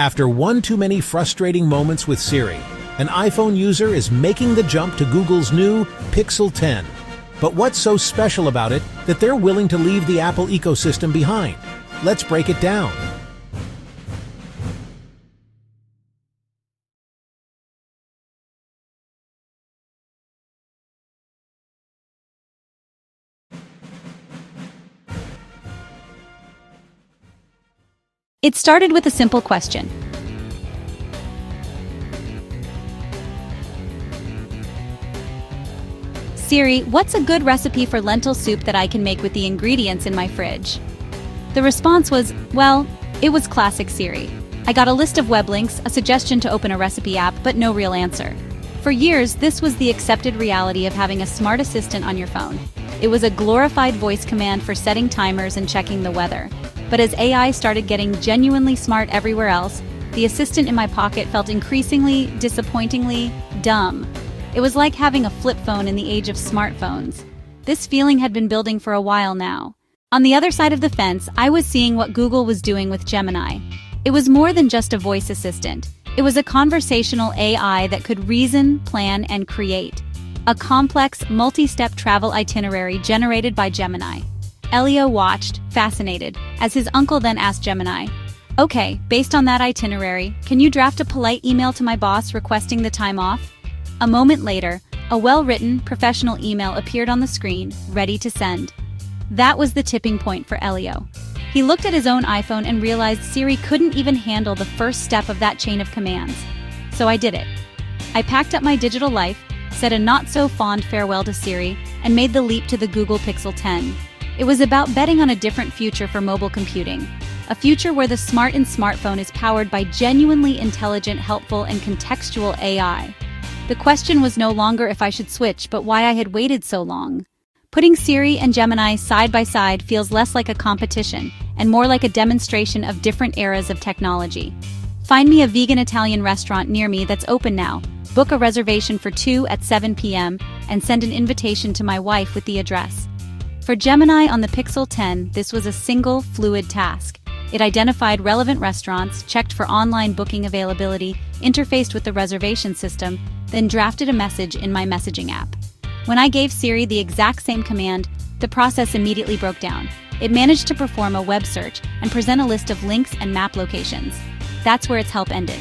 After one too many frustrating moments with Siri, an iPhone user is making the jump to Google's new Pixel 10. But what's so special about it that they're willing to leave the Apple ecosystem behind? Let's break it down. It started with a simple question. Siri, what's a good recipe for lentil soup that I can make with the ingredients in my fridge? The response was, well, it was classic Siri. I got a list of web links, a suggestion to open a recipe app, but no real answer. For years, this was the accepted reality of having a smart assistant on your phone. It was a glorified voice command for setting timers and checking the weather. But as AI started getting genuinely smart everywhere else, the assistant in my pocket felt increasingly, disappointingly dumb. It was like having a flip phone in the age of smartphones. This feeling had been building for a while now. On the other side of the fence, I was seeing what Google was doing with Gemini. It was more than just a voice assistant. It was a conversational AI that could reason, plan, and create. A complex, multi-step travel itinerary generated by Gemini. Elio watched, fascinated, as his uncle then asked Gemini, "Okay, based on that itinerary, can you draft a polite email to my boss requesting the time off?" A moment later, a well-written, professional email appeared on the screen, ready to send. That was the tipping point for Elio. He looked at his own iPhone and realized Siri couldn't even handle the first step of that chain of commands. So I did it. I packed up my digital life, said a not-so-fond farewell to Siri, and made the leap to the Google Pixel 10. It was about betting on a different future for mobile computing. A future where the smart in smartphone is powered by genuinely intelligent, helpful, and contextual AI. The question was no longer if I should switch, but why I had waited so long. Putting Siri and Gemini side by side feels less like a competition and more like a demonstration of different eras of technology. Find me a vegan Italian restaurant near me that's open now, book a reservation for 2 at 7 p.m., and send an invitation to my wife with the address. For Gemini on the Pixel 10, this was a single, fluid task. It identified relevant restaurants, checked for online booking availability, interfaced with the reservation system, then drafted a message in my messaging app. When I gave Siri the exact same command, the process immediately broke down. It managed to perform a web search and present a list of links and map locations. That's where its help ended.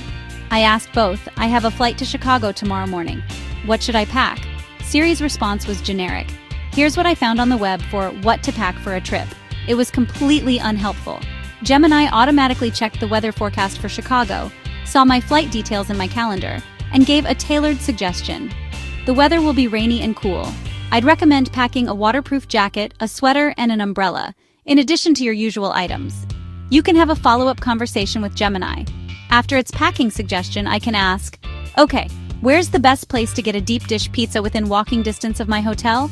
I asked both, "I have a flight to Chicago tomorrow morning. What should I pack?" Siri's response was generic. Here's what I found on the web for what to pack for a trip. It was completely unhelpful. Gemini automatically checked the weather forecast for Chicago, saw my flight details in my calendar, and gave a tailored suggestion. The weather will be rainy and cool. I'd recommend packing a waterproof jacket, a sweater, and an umbrella, in addition to your usual items. You can have a follow-up conversation with Gemini. After its packing suggestion, I can ask, "Okay, where's the best place to get a deep dish pizza within walking distance of my hotel?"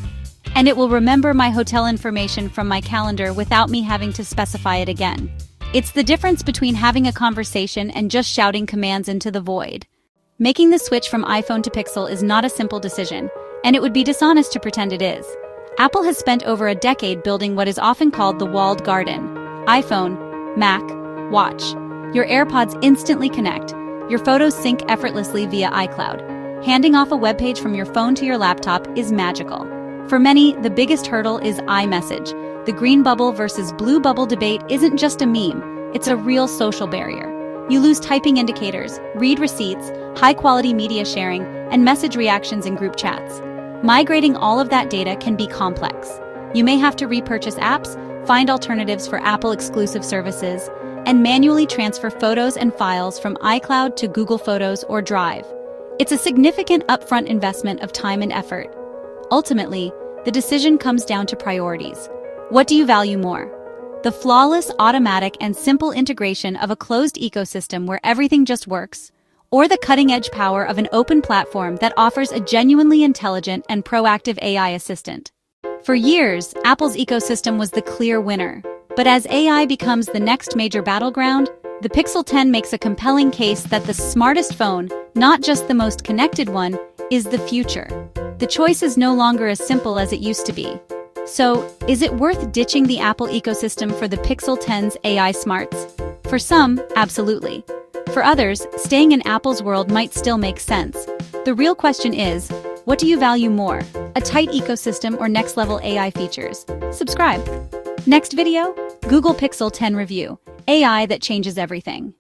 And it will remember my hotel information from my calendar without me having to specify it again. It's the difference between having a conversation and just shouting commands into the void. Making the switch from iPhone to Pixel is not a simple decision, and it would be dishonest to pretend it is. Apple has spent over a decade building what is often called the walled garden. iPhone, Mac, Watch. Your AirPods instantly connect. Your photos sync effortlessly via iCloud. Handing off a web page from your phone to your laptop is magical. For many, the biggest hurdle is iMessage. The green bubble versus blue bubble debate isn't just a meme, it's a real social barrier. You lose typing indicators, read receipts, high-quality media sharing, and message reactions in group chats. Migrating all of that data can be complex. You may have to repurchase apps, find alternatives for Apple-exclusive services, and manually transfer photos and files from iCloud to Google Photos or Drive. It's a significant upfront investment of time and effort. Ultimately, the decision comes down to priorities. What do you value more? The flawless, automatic, and simple integration of a closed ecosystem where everything just works, or the cutting-edge power of an open platform that offers a genuinely intelligent and proactive AI assistant. For years, Apple's ecosystem was the clear winner. But as AI becomes the next major battleground, the Pixel 10 makes a compelling case that the smartest phone, not just the most connected one, is the future. The choice is no longer as simple as it used to be. So, is it worth ditching the Apple ecosystem for the Pixel 10's AI smarts? For some, absolutely. For others, staying in Apple's world might still make sense. The real question is, what do you value more? A tight ecosystem or next-level AI features? Subscribe. Next video, Google Pixel 10 review, AI that changes everything.